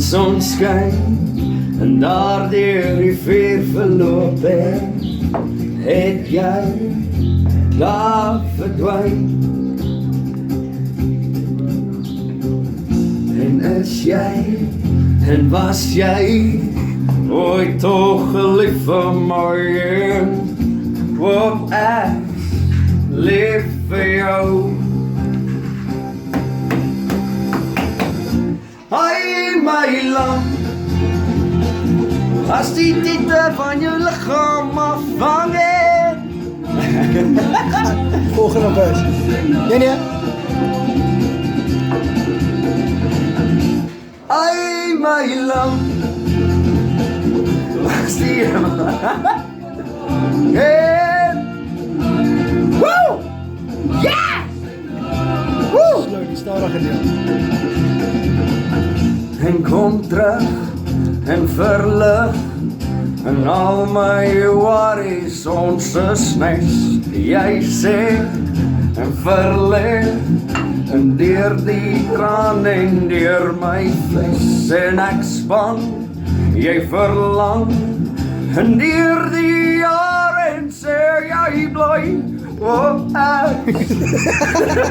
son skyn en daardeur die vuur verloop het jy daar verdwyn. En is jy en was jy ooit toch geliefd van my wat ek leef vir jou. Hy my land, as die titel van jou lichaam afvang het. Volgende vers. Nee. Hy my land, as die en woe! Yeah! Woe! Slow, die stadige deel. En kom terug en verlig en al my worries ons is nes. Jy sê en verlig en deur die traan en deur my vlees en ek span jy verlang en deur die jare en sê jy bly op ek